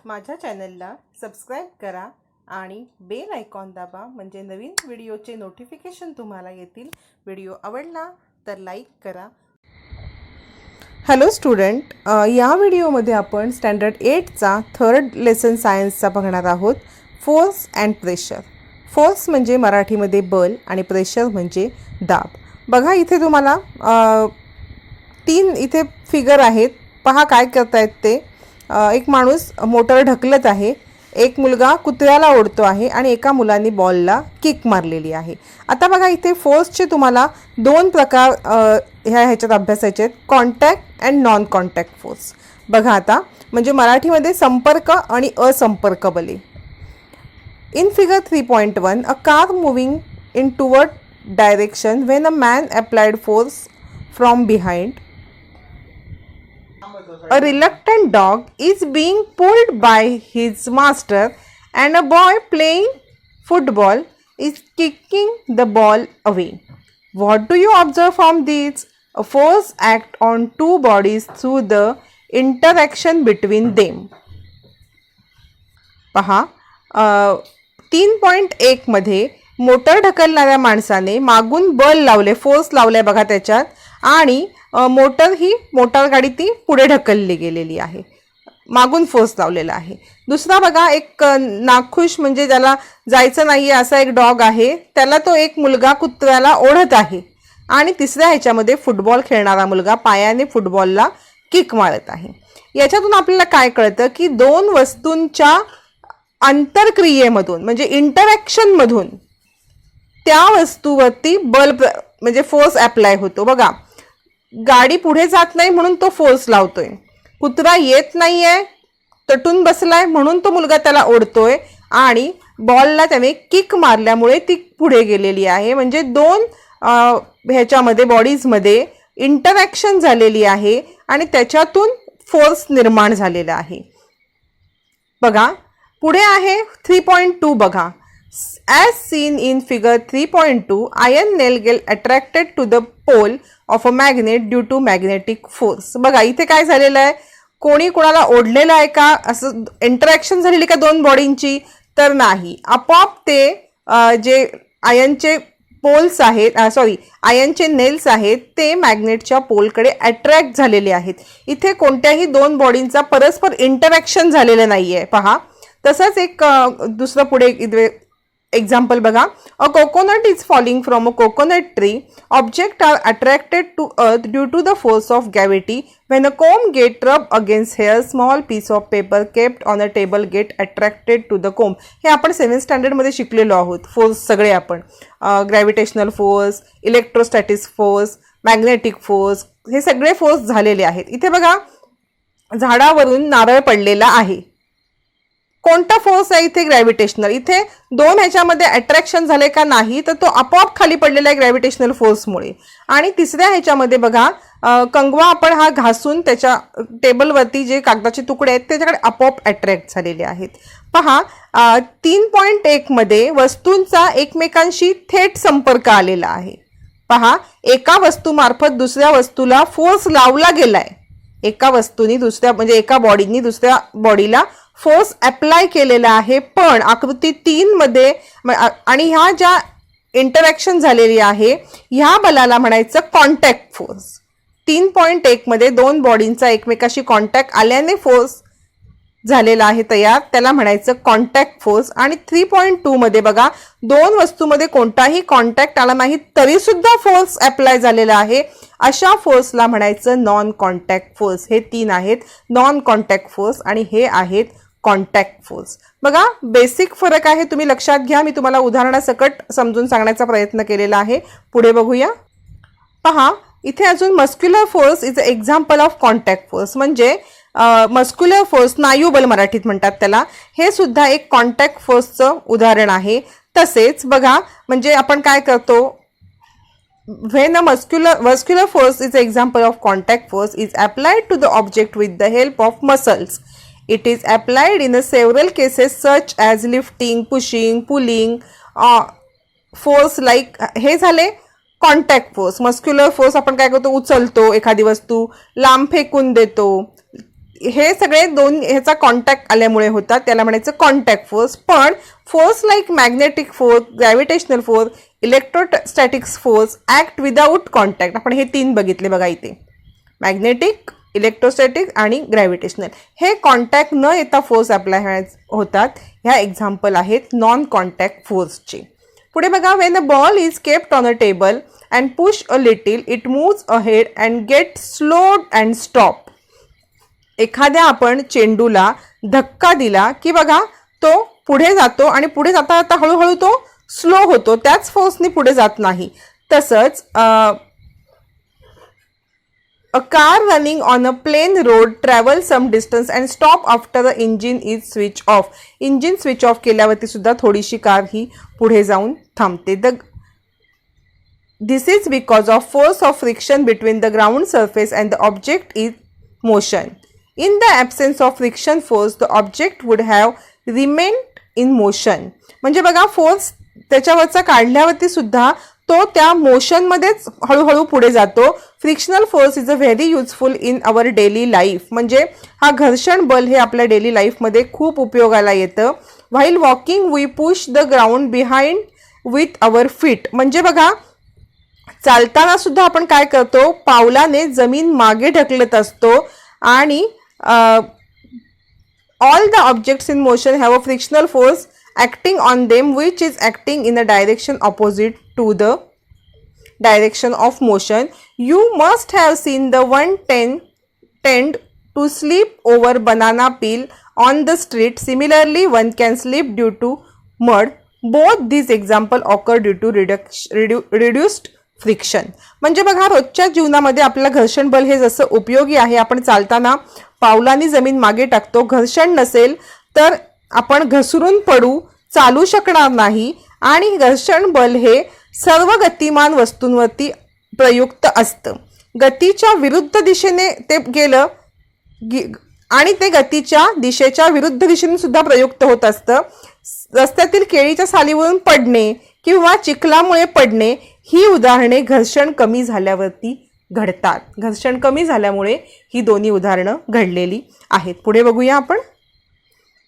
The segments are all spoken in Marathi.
माझ्या चॅनलला सबस्क्राईब करा आणि बेल आयकॉन दाबा म्हणजे नवीन व्हिडिओचे नोटिफिकेशन तुम्हाला येतील। व्हिडिओ आवडला तर लाईक करा। हॅलो स्टुडंट, या व्हिडिओमध्ये आपण स्टँडर्ड 8चा थर्ड लेसन सायन्सचा बघणार आहोत। Force and pressure. फोर्स म्हणजे मराठीमध्ये बल आणि प्रेशर म्हणजे दाब। बघा इथे तुम्हाला 3 इथे फिगर आहेत, पहा काय करतायत ते। एक माणूस मोटर ढकलत आहे, एक मुलगा कुत्र्याला ओढतो आहे आणि एका मुलांनी बॉलला किक मारलेली आहे। आता बघा इथे फोर्सचे तुम्हाला 2 प्रकार ह्याच्यात अभ्यासायचे आहेत, contact and non contact force. बघा आता म्हणजे मराठीमध्ये संपर्क आणि असंपर्क बले। In figure 3.1 a car moving in toward direction when a man applied force from behind. A reluctant dog is being pulled by his master and a boy playing football is kicking the ball away. What do you observe from these? A force acts on two bodies through the interaction between them. पहा 3.1 मध्ये मोटर ढकलणाऱ्या माणसाने मागून बल लावले, फोर्स लावलाय बघा त्याच्यात, आणि मोटर ही मोटार गाडी ती पुढे ढकलली गेलेली आहे, मागून फोर्स लावलेला आहे। दुसरा बघा एक नाखुश म्हणजे ज्याला जायचं नाही असा एक डॉग आहे, त्याला तो एक मुलगा कुत्र्याला ओढत आहे, आणि तिसऱ्या ह्याच्यामध्ये फुटबॉल खेळणारा मुलगा पायाने फुटबॉलला किक मारत आहे। याच्यातून आपल्याला काय कळतं की दोन वस्तूंच्या आंतरक्रियेमधून म्हणजे इंटरॅक्शन मधून त्या वस्तूवरती बल म्हणजे फोर्स अप्लाय होतो। बघा गाडी पुढे जात नाही म्हणून तो फोर्स लावतोय, कुत्रा येत नाहीये तटून बसलाय म्हणून तो मुलगा त्याला ओढतोय, आणि बॉलला त्याने किक मारल्यामुळे ती पुढे गेलेली आहे। म्हणजे दोन ह्याच्यामध्ये बॉडीजमध्ये इंटरॅक्शन झालेली आहे आणि त्याच्यातून फोर्स निर्माण झालेला आहे। बघा पुढे आहे 3.2 बघा। As seen in figure 3.2, iron nail get attracted to the pole of a magnet due to magnetic force. बघा इथे काय झालेलं आहे, कोणी कोणाला ओढलेलं आहे का, असं इंटरॅक्शन झालेली का दोन बॉडींची, तर नाही, आपोआप ते जे आयनचे पोल्स आहेत आयनचे नेल्स आहेत ते मॅग्नेटच्या पोलकडे अट्रॅक्ट झालेले आहेत। इथे कोणत्याही दोन बॉडींचा परस्पर इंटरॅक्शन झालेलं नाहीये पहा। तसंच एक दुसरं पुढे एक्झाम्पल बघा। A coconut is falling from a coconut tree, object are attracted to earth due to the force of gravity, when a comb get rub against hair, small piece of paper kept on a table get attracted to the comb. हे आपण 7th स्टँडर्डमध्ये शिकलेलो आहोत फोर्स सगळे आपण, gravitational force, electrostatic force, magnetic force, हे सगळे फोर्स झालेले आहेत। इथे बघा झाडावरून नारळ पडलेला आहे, कोणता फोर्स आहे इथे, ग्रॅव्हिटेशनल। इथे दोन ह्याच्यामध्ये अट्रॅक्शन झाले का नाही, तर तो आपोआप खाली पडलेला आहे ग्रॅव्हिटेशनल फोर्समुळे। आणि तिसऱ्या ह्याच्यामध्ये बघा कंगवा आपण हा घासून त्याच्या टेबलवरती जे कागदाचे तुकडे आहेत त्याच्याकडे आपोआप अट्रॅक्ट झालेले आहेत। पहा 3.1 मध्ये वस्तूंचा एकमेकांशी थेट संपर्क आलेला आहे। पहा एका वस्तूमार्फत दुसऱ्या वस्तूला फोर्स लावला गेलाय, एका वस्तूनी दुसऱ्या म्हणजे एका बॉडीनी दुसऱ्या बॉडीला फोर्स अप्लाय केलेला आहे, पण आकृती 3 मध्ये आणि ह्या ज्या इंटरॅक्शन झालेली आहे ह्या बलाला म्हणायचं कॉन्टॅक्ट फोर्स। 3.1 मध्ये दोन बॉडींचा एकमेकाशी कॉन्टॅक्ट आल्याने फोर्स झालेला आहे तयार, त्याला म्हणायचं कॉन्टॅक्ट फोर्स। आणि 3.2 मध्ये बघा दोन वस्तूमध्ये कोणताही कॉन्टॅक्ट आला नाही तरी सुद्धा फोर्स अप्लाय झालेला आहे, अशा फोर्सला म्हणायचं नॉन कॉन्टॅक्ट फोर्स। हे 3 आहेत, नॉन कॉन्टॅक्ट फोर्स आणि हे आहेत कॉन्टॅक्ट फोर्स। बघा बेसिक फरक आहे, तुम्ही लक्षात घ्या, मी तुम्हाला उदाहरणासकट समजून सांगण्याचा प्रयत्न केलेला आहे। पुढे बघूया। पहा इथे अजून muscular force is a example of contact force, म्हणजे मस्क्युलर फोर्स स्नायुबल मराठीत म्हणतात त्याला, हे सुद्धा एक कॉन्टॅक्ट फोर्सचं उदाहरण आहे। तसेच बघा म्हणजे आपण काय करतो, when a muscular force is an example of contact force is applied to the object with the help of muscles. It is applied in several cases such as lifting, pushing, pulling, force like हे झाले कॉन्टॅक्ट फोर्स। मस्क्युलर फोर्स आपण काय करतो, उचलतो एखादी वस्तू, लांब फेकून देतो, हे सगळे दोन ह्याचा कॉन्टॅक्ट आल्यामुळे होतात, त्याला म्हणायचं कॉन्टॅक्ट फोर्स. पण force like magnetic force, gravitational force, electrostatics force act without contact. आपण हे 3 बघितले बघा इथे, मॅग्नेटिक, इलेक्ट्रोस्टॅटिक आणि ग्रॅव्हिटेशनल. हे कॉन्टॅक्ट न येता फोर्स अप्लाय होतात. ह्या एक्झाम्पल आहेत नॉन कॉन्टॅक्ट फोर्सचे. पुढे बघा, when a ball is kept on a table and push a little it moves ahead and get slowed and stop. एखाद्या आपण चेंडूला धक्का दिला की बघा तो पुढे जातो आणि पुढे जाता जाता हळूहळू तो स्लो होतो, त्याच फोर्सनी पुढे जात नाही. तसंच a car running on a plain road travels some distance and stop after the engine is switched off. Engine switch off केल्यावरती सुद्धा थोडीशी कार ही पुढे जाऊन थांबते. This is because of force of friction between the ground surface and the object is motion. In the absence of friction force, the object would have remained in motion. म्हणजे बघा फोर्स त्याच्यावरचा काढल्यावरती सुद्धा तो त्या मोशनमध्येच हळूहळू पुढे जातो. Frictional force is a very useful in our daily life. म्हणजे हा घर्षण बल हे आपल्या डेली लाईफमध्ये खूप उपयोगाला येतं. While walking we push the ground behind with our feet. म्हणजे बघा चालताना सुद्धा आपण काय करतो, पावलाने जमीन मागे ढकलत असतो. आणि all the objects in motion have a frictional force acting on them which is acting in a direction opposite to the direction of motion. You must have seen the one tend to slip over banana peel on the street. Similarly, one can slip due to mud. Both these example occur due to reduced friction. म्हणजे बघा रोजच्या जीवनामध्ये आपल्याला घर्षण बल हे जसं उपयोगी आहे, आपण चालताना पावलांनी जमीन मागे टाकतो, घर्षण नसेल तर आपण घसरून पडू, चालू शकणार नाही. आणि घर्षण बल हे सर्व गतिमान वस्तूंवरती प्रयुक्त असतं. गतीच्या विरुद्ध दिशेने ते गेलं आणि ते गतीच्या दिशेच्या विरुद्ध दिशेने सुद्धा प्रयुक्त होत असतं. रस्त्यातील केळीच्या सालीवरून पडणे किंवा चिखलामुळे पडणे ही उदाहरणे घर्षण कमी झाल्यावरती घडतात. घर्षण कमी झाल्यामुळे ही दोन्ही उदाहरणं घडलेली आहेत. पुढे बघूया आपण.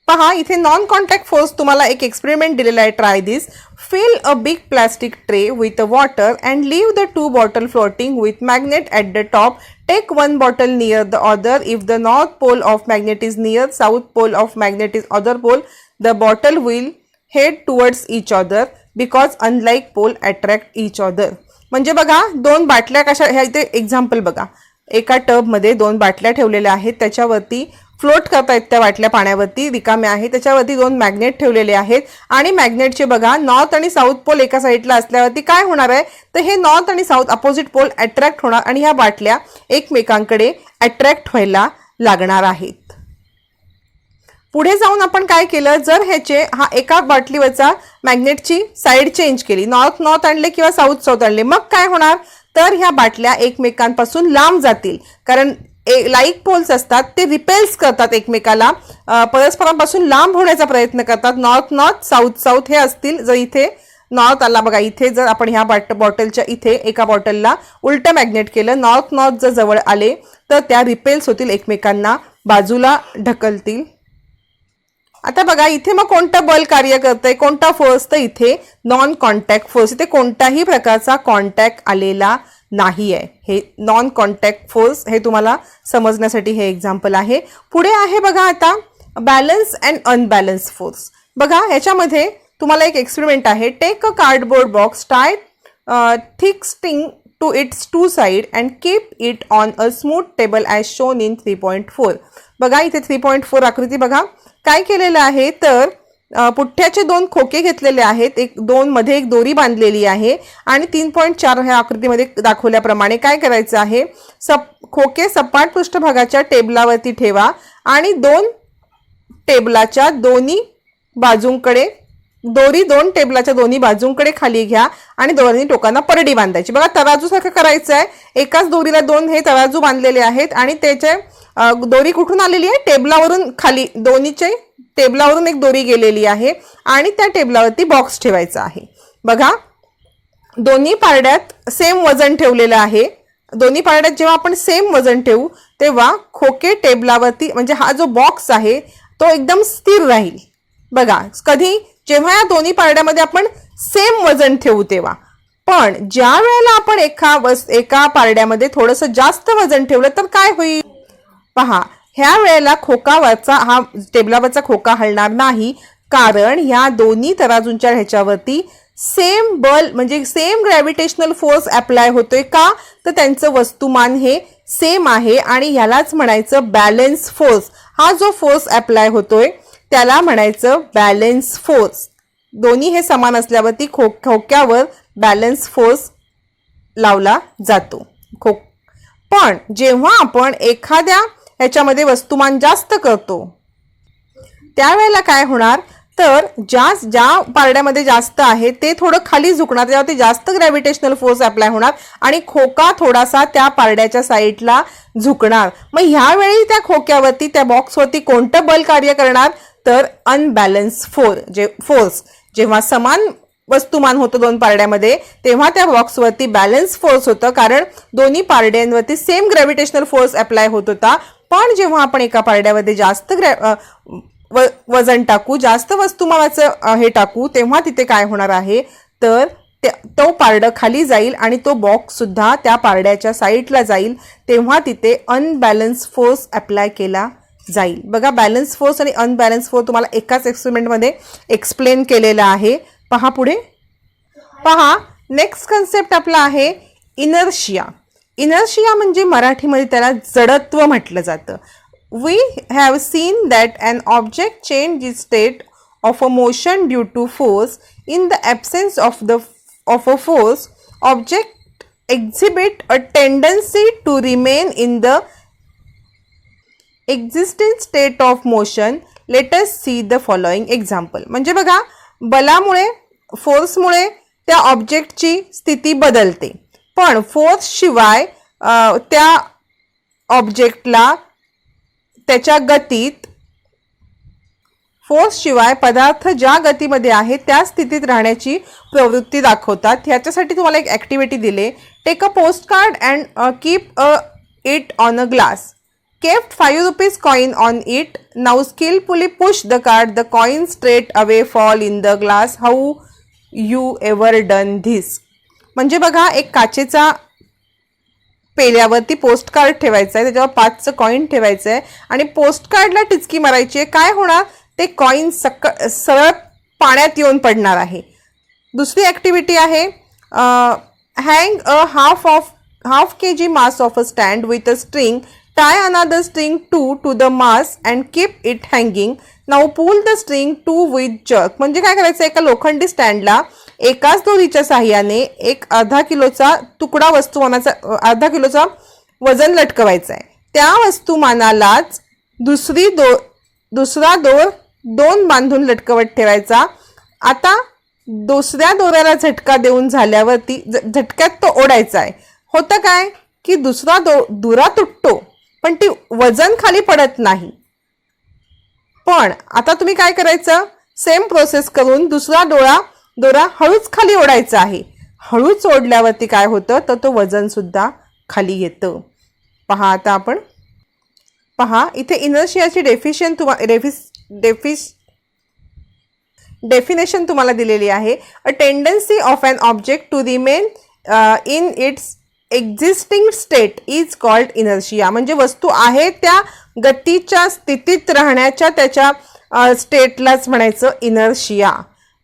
पहा इथे नॉन कॉन्टॅक्ट फोर्स तुम्हाला एक एक्सपेरिमेंट दिलेला आहे. Try this. Fill a big plastic tray with a water and leave the 2 bottle floating with magnet at the top. Take 1 bottle near the other. If the north pole of magnet is near south pole of magnet is other pole, the bottle will head towards each other because unlike pole attract each other. म्हणजे बघा 2 बाटल्या कशा, ह्या इथे एक्झाम्पल बघा. एका टबमध्ये 2 बाटल्या ठेवलेल्या आहेत, त्याच्यावरती फ्लोट करतायत त्या बाटल्या पाण्यावरती, रिकाम्या आहेत. त्याच्यावरती 2 मॅग्नेट ठेवलेले आहेत आणि मॅग्नेटचे बघा नॉर्थ आणि साऊथ पोल एका साईडला असल्यावरती काय होणार आहे, तर हे नॉर्थ आणि साऊथ अपोजिट पोल अट्रॅक्ट होणार आणि ह्या बाटल्या एकमेकांकडे अट्रॅक्ट व्हायला लागणार आहेत. पुढे जाऊन आपण काय केलं, जर ह्याचे हा एका बाटलीवरचा मॅग्नेटची साईड चेंज केली, नॉर्थ नॉर्थ आणले किंवा साऊथ साऊथ आणले, मग काय होणार, तर ह्या बाटल्या एकमेकांपासून लांब जातील. कारण लाईक पोल्स असतात ते रिपेल्स करतात एकमेकाला, परस्परांपासून लांब होण्याचा प्रयत्न करतात. नॉर्थ नॉर्थ साऊथ साऊथ हे असतील. जर इथे नॉर्थ आला बघा, इथे जर आपण ह्या बॉटलच्या इथे एका बॉटलला उलट मॅग्नेट केलं, नॉर्थ नॉर्थ जर जवळ आले तर त्या रिपेल्स होतील, एकमेकांना बाजूला ढकलतील. आता बघा इथे मग कोणतं बल कार्य करतंय, कोणता फोर्स, तर इथे नॉन कॉन्टॅक्ट फोर्स. इथे कोणत्याही प्रकारचा कॉन्टॅक्ट आलेला नाही आहे. हे नॉन कॉन्टॅक्ट फोर्स हे तुम्हाला समजण्यासाठी हे एक्झाम्पल आहे. पुढे आहे बघा आता बॅलन्स अँड अनबॅलन्स फोर्स. बघा ह्याच्यामध्ये तुम्हाला एक एक्सपेरिमेंट आहे. Take a cardboard box, tie thick string to its 2 side and keep it on a smooth table as shown in 3.4. बघा इथे 3.4 आकृती बघा. काय केलेलं आहे, तर पुठ्ठ्याचे 2 खोके घेतलेले आहेत, मध्ये एक दोरी बांधलेली आहे आणि 3.4 ह्या आकृतीमध्ये दाखवल्याप्रमाणे काय करायचं आहे, खोके सपाट पृष्ठभागाच्या टेबलावरती ठेवा आणि 2 टेबलाच्या दोन्ही बाजूंकडे दोरी 2 टेबलाच्या दोन्ही बाजूंकडे खाली घ्या आणि दोन्ही टोकांना परडी बांधायची. बघा तराजू सारखं करायचं आहे. एकाच दोरीला 2 हे तराजू बांधलेले आहेत आणि त्याचे दोरी कुठून आलेली आहे, टेबलावरून खाली, दोन्हीचे टेबलावरून एक दोरी गेलेली आहे आणि त्या टेबलावरती बॉक्स ठेवायचा आहे. बघा दोन्ही पारड्यात सेम वजन ठेवलेलं आहे. दोन्ही पारड्यात जेव्हा आपण सेम वजन ठेवू तेव्हा खोके टेबलावरती म्हणजे हा जो बॉक्स आहे तो एकदम स्थिर राहील. बघा कधी जेव्हा या दोन्ही पारड्यामध्ये आपण सेम वजन ठेवू तेव्हा. पण ज्या वेळेला आपण एका पारड्यामध्ये थोडंसं जास्त वजन ठेवलं तर काय होईल पहा. ह्या वेळेला खोकावरचा हा टेबलावरचा खोका हलणार नाही, कारण ह्या दोन्ही तराजूंच्या ह्याच्यावरती सेम बल म्हणजे सेम ग्रॅव्हिटेशनल फोर्स अप्लाय होतोय. का तर त्यांचं वस्तुमान हे सेम आहे आणि ह्यालाच म्हणायचं बॅलन्स फोर्स. हा जो फोर्स अप्लाय होतोय त्याला म्हणायचं बॅलन्स फोर्स. दोन्ही हे समान असल्यावरती खोक्यावर बॅलन्स फोर्स लावला जातो. पण जेव्हा आपण एखाद्या ह्याच्यामध्ये वस्तुमान जास्त करतो त्यावेळेला काय होणार तर ज्या पारड्यामध्ये जास्त आहे ते थोडं खाली झुकणार, त्यावरती जास्त ग्रॅव्हिटेशनल फोर्स अप्लाय होणार आणि खोका थोडासा त्या पारड्याच्या साईडला झुकणार. मग ह्यावेळी त्या खोक्यावरती त्या बॉक्सवरती कोणतं बल कार्य करणार तर अनबॅलन्स फोर्स. जेव्हा समान वस्तुमान होतं दोन पारड्यामध्ये तेव्हा त्या बॉक्सवरती बॅलन्स फोर्स होतं, कारण दोन्ही पारड्यांवरती सेम ग्रॅव्हिटेशनल फोर्स अप्लाय होत होता. पण जेव्हा आपण एका पारड्यामध्ये जास्त वजन टाकू, जास्त वस्तुमानाचं हे टाकू, तेव्हा तिथे काय होणार आहे तर तो पारडं खाली जाईल आणि तो बॉक्स सुद्धा त्या पारड्याच्या साईडला जाईल. तेव्हा तिथे अनबॅलन्स फोर्स अप्लाय केला जाईल. बघा बॅलन्स फोर्स आणि अनबॅलन्स फोर्स तुम्हाला एकाच एक्सपेरिमेंटमध्ये एक्सप्लेन केलेला आहे. पहा पुढे पहा. नेक्स्ट कन्सेप्ट आपला आहे इनर्शिया. इनर्शिया म्हणजे मराठीमध्ये त्याला जडत्व म्हटलं जातं. We have seen that an object changes its state of a motion due to force. In the absence of a force, object exhibit a tendency to remain in the existing state of motion. Let us see the following example. म्हणजे बघा बलामुळे फोर्समुळे त्या ऑब्जेक्टची स्थिती बदलते, पण फोर्स शिवाय त्या ऑब्जेक्टला त्याच्या गतीत फोर्स शिवाय पदार्थ ज्या गतीमध्ये आहे त्या स्थितीत राहण्याची प्रवृत्ती दाखवतात. ह्याच्यासाठी तुम्हाला एक ॲक्टिव्हिटी दिले. Take a post card and keep it on a glass. Kept 5 rupees coin on it. Now skillfully push the card. The coin straight away fall in the glass. How you ever done this? म्हणजे बघा एक काचेचा पेल्यावरती पोस्ट कार्ड ठेवायचं आहे, त्याच्यावर 5चं कॉईन ठेवायचं आहे आणि पोस्ट कार्डला टिचकी मारायची आहे. काय होणार ते कॉईन सरळ पाण्यात येऊन पडणार आहे. दुसरी ॲक्टिव्हिटी आहे hang a half kg mass of a stand with a string. Tie another string to the mass and keep it hanging. Now pull the string with jerk. म्हणजे काय करायचं एका लोखंडी स्टँडला एकाच दोरीच्या साहाय्याने एक अर्धा किलोचा तुकडा वस्तुमानाचा अर्धा किलोचा वजन लटकवायचं आहे. त्या वस्तुमानालाच दुसरा दोर 2 बांधून लटकवत ठेवायचा. आता दुसऱ्या दोऱ्याला झटका देऊन झाल्यावरती झटक्यात तो ओढायचा आहे. होतं काय की दुसरा दुरा तुटतो पण ती वजन खाली पडत नाही. पण आता तुम्ही काय करायचं सेम प्रोसेस करून दुसरा दोरा हळूच खाली ओढायचा आहे. हळूच ओढल्यावरती काय होतं तर तो वजन सुद्धा खाली येतं. पहा आता आपण पहा इथे इनर्शियाची डेफिनेशन तुम्हाला दिलेली आहे. A tendency of an object to remain in its existing state is called inertia. म्हणजे वस्तू आहे त्या गतीच्या स्थितीत राहण्याच्या त्याच्या स्टेटलाच म्हणायचं इनर्शिया.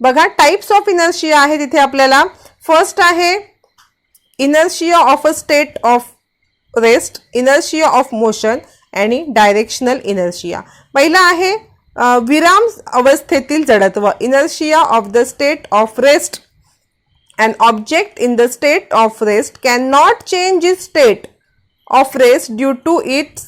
बघा टाइप्स ऑफ इनर्शिया आहे तिथे आपल्याला. फर्स्ट आहे inertia of a state of rest, inertia of motion आणि डायरेक्शनल इनर्शिया. पहिला आहे विराम अवस्थेतील जडत्व, inertia of the state of rest. An object in the state of rest cannot change its state of rest due to its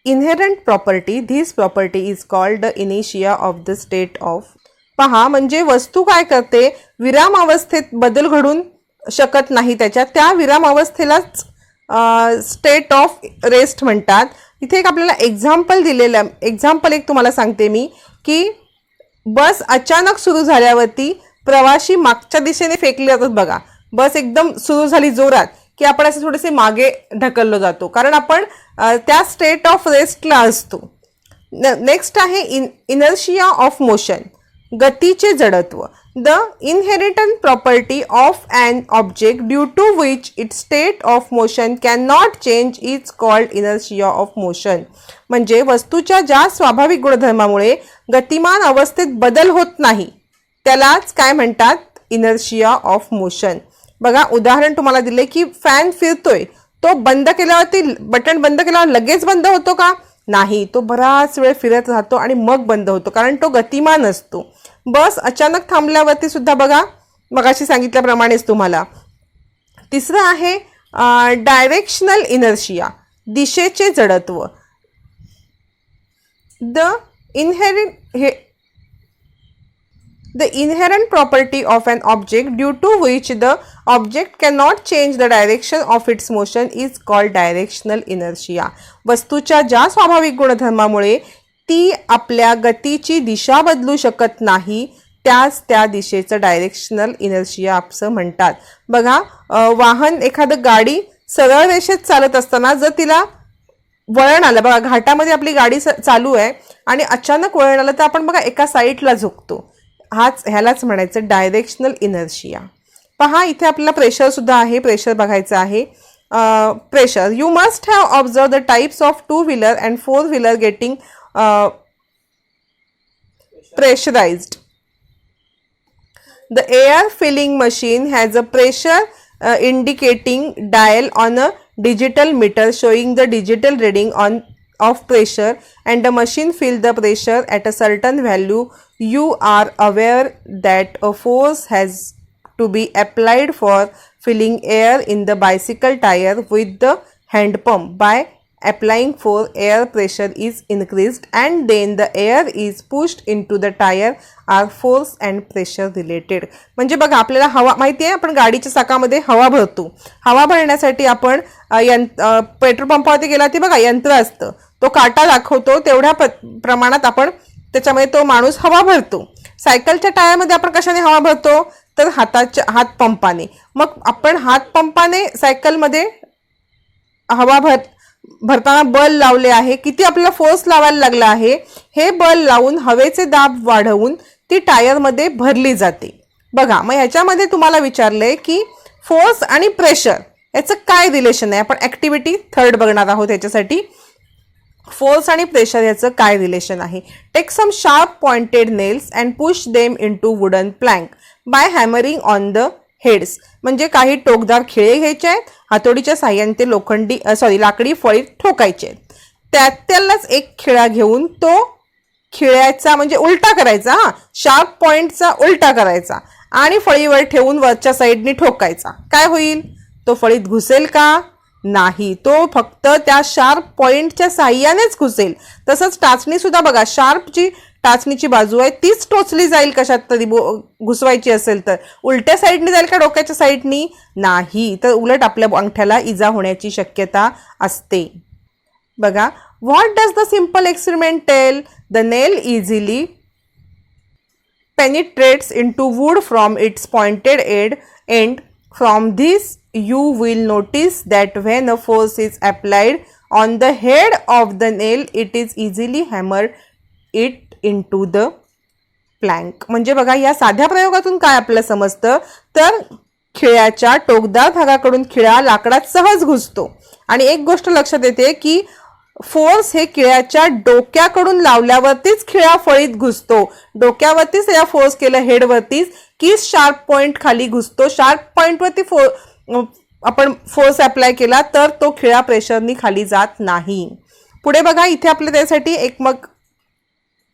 inherent property. This property is called the inertia of the state of. पहा म्हणजे वस्तू काय करते विराम अवस्थेत बदल घडून शकत नाही, त्या विराम अवस्थेलाच स्टेट ऑफ रेस्ट म्हणतात. इथे एक आपल्याला एक्झाम्पल दिलेलं एक्झाम्पल एक तुम्हाला सांगते मी की बस अचानक सुरू झाल्यावरती प्रवासी मागच्या दिशेने फेकले जातात. बघा बस एकदम सुरू झाली जोरात की आपण असे थोडेसे मागे ढकललो जातो, कारण आपण त्या स्टेट ऑफ रेस्टला असतो. नेक्स्ट आहे इनर्शिया ऑफ मोशन, गतीचे जडत्व. The inherent property of an object due to which its state of motion can not change is called inertia of motion. म्हणजे वस्तूच्या ज्या स्वाभाविक गुणधर्मामुळे गतिमान अवस्थेत बदल होत नाही त्यालाच काय म्हणतात, इनर्शिया ऑफ मोशन. बघा उदाहरण तुम्हाला दिले की फॅन फिरतोय, तो बंद केल्यावरती बटन बंद केल्यावर लगेच बंद होतो का, नाही, तो बराच वेळ फिरत राहतो आणि मग बंद होतो, कारण तो गतिमान असतो. बस अचानक थांबल्यावरती सुद्धा बघा मगाशी सांगितल्याप्रमाणेच तुम्हाला. तिसरं आहे डायरेक्शनल इनर्शिया, दिशेचे जडत्व. The inherent property of an object due to which the object cannot change the direction of its motion is called directional inertia. वस्तूच्या ज्या स्वाभाविक गुणधर्मामुळे ती आपल्या गतीची दिशा बदलू शकत नाही त्याच त्या दिशेचं डायरेक्शनल इनर्शिया असं म्हणतात. बघा वाहन एखादं गाडी सरळ रेषेत चालत असताना जर तिला वळण आलं, बघा घाटामध्ये आपली गाडी चालू आहे आणि अचानक वळण आलं तर आपण बघा एका साईडला झुकतो, ह्यालाच म्हणायचं डायरेक्शनल इनर्शिया. पहा इथे आपल्याला प्रेशर सुद्धा आहे, प्रेशर बघायचं आहे. Pressure, you must have observe the types of 2 wheeler and 4 wheeler getting pressurized. The air filling machine has a pressure indicating dial on a digital meter showing the digital reading of pressure, and the machine fill the pressure at a certain value. You are aware that a force has to be applied for filling air in the bicycle tire with the hand pump. By applying force, air pressure is increased and then the air is pushed into the tire. Are force and pressure related. म्हणजे बघा आपल्याला हवा माहिती आहे, आपण गाडीच्या चाकामध्ये हवा भरतो. हवा भरण्यासाठी आपण पेट्रोल पंपावरती गेला ती बघा यंत्र असतं, तो काटा दाखवतो, तेवढ्या प्रमाणात आपण त्याच्यामध्ये तो माणूस हवा भरतो. सायकलच्या टायरमध्ये आपण कशाने हवा भरतो, तर हात पंपाने. मग आपण हात पंपाने सायकलमध्ये हवा भरताना बल लावले आहे, किती आपल्याला फोर्स लावायला लागला आहे, हे बल लावून हवेचे दाब वाढवून ती टायरमध्ये भरली जाते. बघा मग ह्याच्यामध्ये तुम्हाला विचारलंय की फोर्स आणि प्रेशर याचं काय रिलेशन आहे. आपण ऍक्टिव्हिटी 3rd बघणार आहोत. याच्यासाठी फोर्स आणि प्रेशर याचं काय रिलेशन आहे. Take some sharp pointed nails and push them into wooden plank by hammering on the heads. म्हणजे काही टोकदार खिळे घ्यायचे आहेत, हातोडीच्या साह्याने ते लाकडी फळीत ठोकायचे. त्यालाच एक खिळा घेऊन तो खिळ्याचा म्हणजे उलटा करायचा, शार्प पॉइंटचा उलटा करायचा आणि फळीवर ठेवून वरच्या साईडने ठोकायचा. काय होईल, तो फळीत घुसेल का, नाही, तो फक्त त्या शार्प पॉइंटच्या साह्यानेच घुसेल. तसंच टाचणी सुद्धा बघा, शार्प जी टाचणीची बाजू आहे तीच टोचली जाईल कशात तरी घुसवायची असेल तर. उलट्या साईडने जाईल का डोक्याच्या साईडनी, नाही, तर उलट आपल्या अंगठ्याला इजा होण्याची शक्यता असते. बघा what does the simple experiment tell. The nail easily penetrates into wood from its pointed end. From this you will notice that when a force is applied on the head of the nail it is easily hammered it into the plank. म्हणजे बघा या साध्या प्रयोगातून काय आपल्याला समजतं, तर खिळ्याच्या टोकदार भागाकडून खिळा लाकडात सहज घुसतो. आणि एक गोष्ट लक्षात येते की फोर्स हे खिळ्याच्या डोक्याकडून लावल्यावरतीच खिळा फळीत घुसतो. डोक्यावरतीच या फोर्स केलं हेडवरतीच की शार्प पॉइंट खाली घुसतो. शार्प पॉइंटवरती आपण फोर्स अप्लाय केला तर तो खिळा प्रेशरनी खाली जात नाही. पुढे बघा इथे आपल्या त्यासाठी एक मग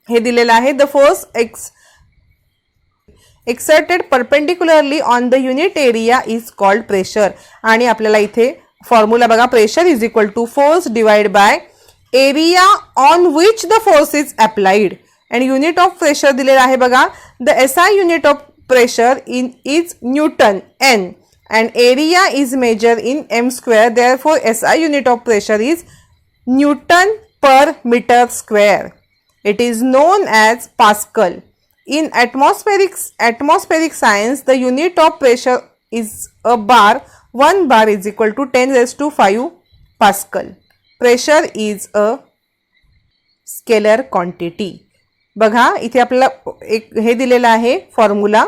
हे दिलेलं आहे. The force exerted perpendicularly on the unit area is called pressure. आणि आपल्याला इथे फॉर्म्युला बघा, pressure is equal to force divide by area on which the force is applied. आणि युनिट ऑफ प्रेशर दिलेला आहे बघा. The SI unit of pressure is newton N and area is measured in m square. Therefore SI unit of pressure is Newton per meter square. It is known as Pascal. In atmospheric science, the unit of pressure is a bar 1 bar is equal to 10⁵ Pascal. Pressure is a scalar quantity. बघा इथे आपल्याला एक हे दिलेलं आहे फॉर्म्युला.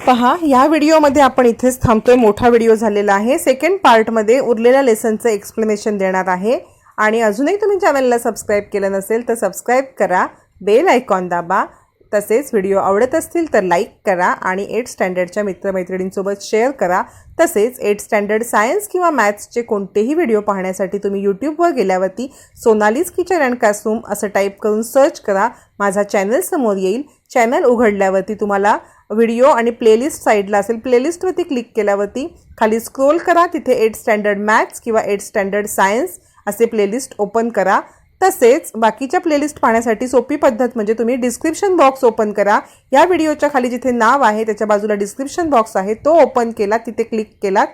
पहा या व्हिडिओमध्ये आपण इथेच थांबतोय. मोठा व्हिडिओ झालेला आहे. सेकंड पार्टमध्ये उरलेल्या लेसनचं एक्सप्लेनेशन देणार आहे. आणि अजूनही तुम्ही चॅनलला सबस्क्राईब केलं नसेल तर सबस्क्राईब करा, बेल आयकॉन दाबा. तसेच व्हिडिओ आवडत असतील तर लाईक करा आणि 8th स्टँडर्डच्या मित्रमैत्रिणींसोबत शेअर करा. तसेच 8th स्टँडर्ड सायन्स किंवा मॅथ्सचे कोणतेही व्हिडिओ पाहण्यासाठी तुम्ही यूट्यूबवर गेल्यावरती सोनालीज किचन अँड क्लासरूम असं टाईप करून सर्च करा. माझा चॅनल समोर येईल. चॅनल उघडल्यावरती तुम्हाला व्हिडिओ आणि प्लेलिस्ट साईडला असेल. प्लेलिस्टवरती क्लिक केल्यावरती खाली स्क्रोल करा. तिथे 8th स्टँडर्ड मॅथ्स किंवा 8th स्टँडर्ड सायन्स असे प्लेलिस्ट ओपन करा. तसेच बाकीच्या प्लेलिस्ट पाहण्यासाठी सोपी पद्धत म्हणजे तुम्ही डिस्क्रिप्शन बॉक्स ओपन करा. या व्हिडिओच्या खाली जिथे नाव आहे त्याच्या बाजूला डिस्क्रिप्शन बॉक्स आहे तो ओपन केला. तिथे क्लिक केलात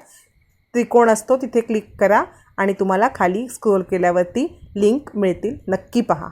त्रिकोण असतो तिथे क्लिक करा आणि तुम्हाला खाली स्क्रोल केल्यावरती लिंक मिळतील. नक्की पहा.